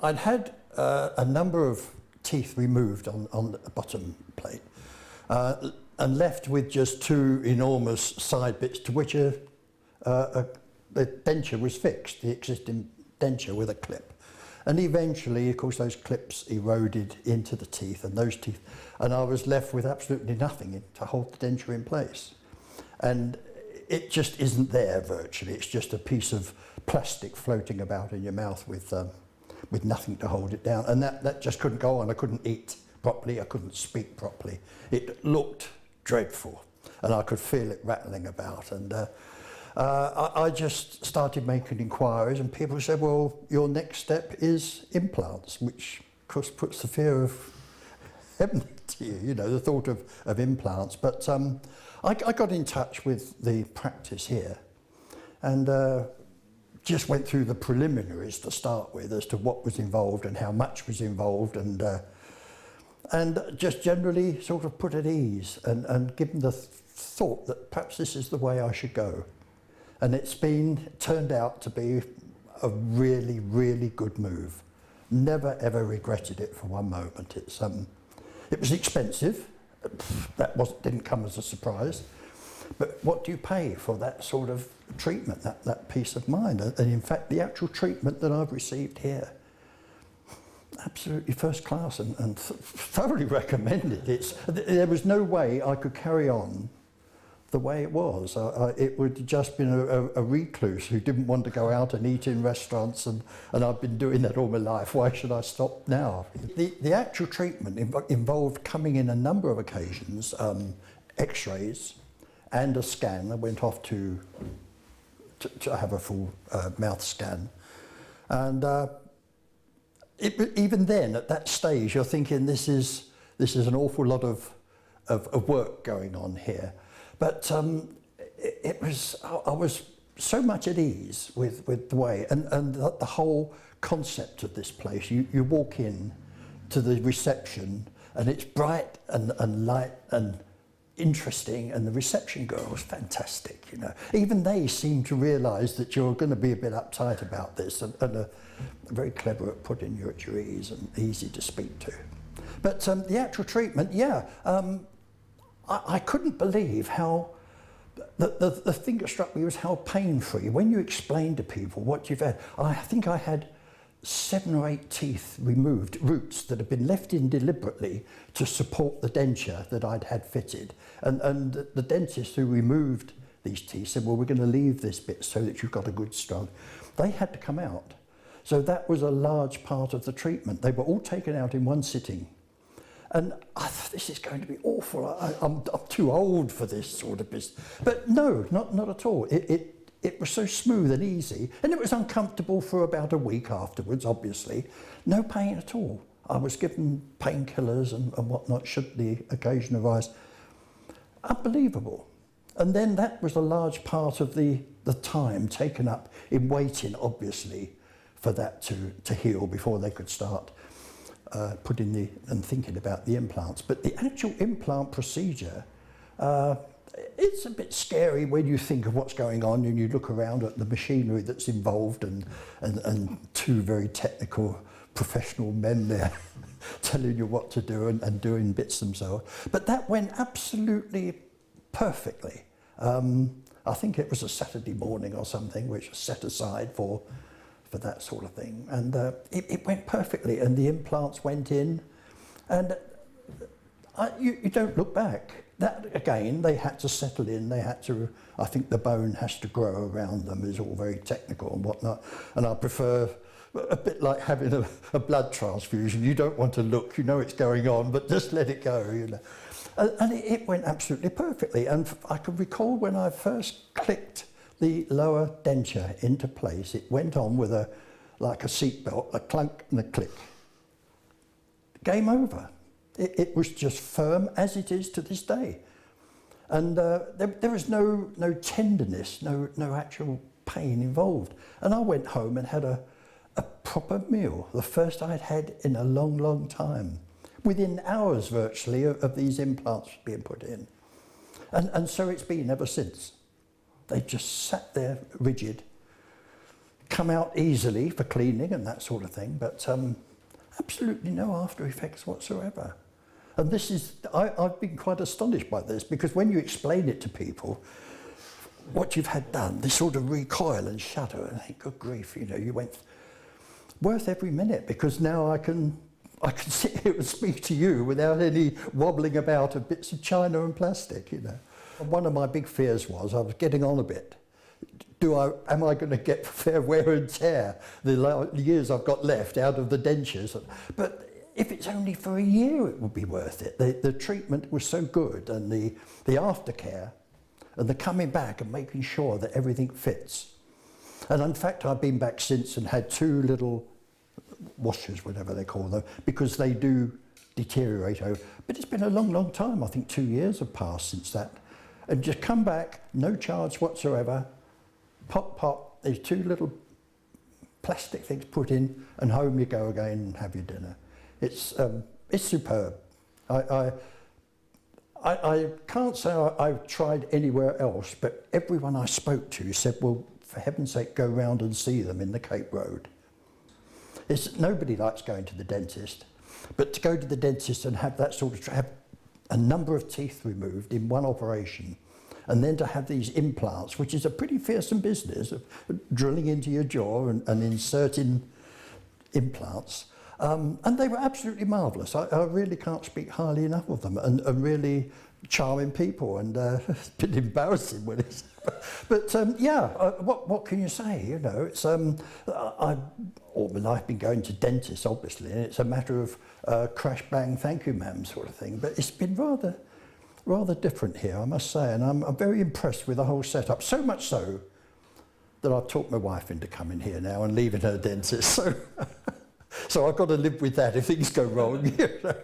I'd had a number of teeth removed on the bottom plate and left with just two enormous side bits to which the denture was fixed, the existing denture with a clip. And eventually, of course, those clips eroded into the teeth and those teeth, and I was left with absolutely nothing to hold the denture in place. And it just isn't there virtually. It's just a piece of plastic floating about in your mouth with nothing to hold it down. And that just couldn't go on. I couldn't eat properly. I couldn't speak properly. It looked dreadful, and I could feel it rattling about. And I just started making inquiries, and people said, well, your next step is implants, which of course puts the fear of heaven to you, you know, the thought of implants. But I got in touch with the practice here and just went through the preliminaries to start with as to what was involved and how much was involved, and just generally sort of put at ease and given the thought that perhaps this is the way I should go. And it's turned out to be a really, really good move. Never ever regretted it for one moment. It was expensive. That didn't come as a surprise. But what do you pay for that sort of treatment, that peace of mind? And in fact, the actual treatment that I've received here, absolutely first class and thoroughly recommended. There was no way I could carry on the way it was. It would have just been a recluse who didn't want to go out and eat in restaurants, and I've been doing that all my life. Why should I stop now? The actual treatment involved coming in a number of occasions, x-rays and a scan. I went off to have a full mouth scan. And even then, at that stage, you're thinking this is an awful lot of work going on here. But I was so much at ease with the way, and the whole concept of this place. You walk in to the reception, and it's bright and light and interesting, and the reception girl was fantastic, you know. Even they seem to realise that you're going to be a bit uptight about this, and very clever at putting you at your ease and easy to speak to. But the actual treatment, yeah, I couldn't believe how, the thing that struck me was how pain-free. When you explain to people what you've had, I think I had 7 or 8 teeth removed, roots that had been left in deliberately to support the denture that I'd had fitted. And the dentist who removed these teeth said, well, we're going to leave this bit so that you've got a good strong. They had to come out. So that was a large part of the treatment. They were all taken out in one sitting. And I thought, this is going to be awful. I'm too old for this sort of business. But no, not at all. It was so smooth and easy. And it was uncomfortable for about a week afterwards, obviously. No pain at all. I was given painkillers and whatnot should the occasion arise. Unbelievable. And then that was a large part of the time taken up in waiting, obviously, for that to heal before they could start putting and thinking about the implants. But the actual implant procedure, it's a bit scary when you think of what's going on and you look around at the machinery that's involved and 2 very technical professional men there telling you what to do and doing bits themselves. But that went absolutely perfectly. I think it was a Saturday morning or something which was set aside for that sort of thing, and it went perfectly, and the implants went in, and you don't look back. That again, they had to settle in, they had to, I think the bone has to grow around them, is all very technical and whatnot, and I prefer, a bit like having a blood transfusion, you don't want to look, you know it's going on, but just let it go, you know. And it went absolutely perfectly, and I can recall when I first clicked the lower denture into place, it went on with like a seatbelt, a clunk and a click. Game over. It was just firm as it is to this day. And there was no tenderness, no actual pain involved. And I went home and had a proper meal, the first I'd had in a long, long time, within hours virtually of these implants being put in. And so it's been ever since. They just sat there rigid, come out easily for cleaning and that sort of thing, but absolutely no after effects whatsoever. And this is, I've been quite astonished by this, because when you explain it to people, what you've had done, they sort of recoil and shudder and think, good grief, you know, you went worth every minute, because now I can sit here and speak to you without any wobbling about of bits of china and plastic, you know. And one of my big fears was I was getting on a bit. Am I going to get fair wear and tear the years I've got left out of the dentures? But if it's only for a year, it would be worth it. The treatment was so good, and the aftercare, and the coming back and making sure that everything fits. And in fact, I've been back since and had 2 little washers, whatever they call them, because they do deteriorate over. But it's been a long, long time. I think 2 years have passed since that. And just come back, no charge whatsoever. Pop, pop, there's 2 little plastic things put in, and home you go again and have your dinner. It's superb. I can't say I've tried anywhere else, but everyone I spoke to said, well, for heaven's sake, go round and see them in the Cape Road. Nobody likes going to the dentist, but to go to the dentist and have that sort of, have a number of teeth removed in one operation, and then to have these implants, which is a pretty fearsome business, of drilling into your jaw and inserting implants. And they were absolutely marvellous. I really can't speak highly enough of them, and really charming people, and it's a bit embarrassing when it's... But yeah, what can you say? You know, it's all my life been going to dentists, obviously, and it's a matter of crash bang, thank you, ma'am, sort of thing. But it's been rather different here, I must say, and I'm very impressed with the whole setup. So much so that I've talked my wife into coming here now and leaving her dentist. So I've got to live with that if things go wrong. You know?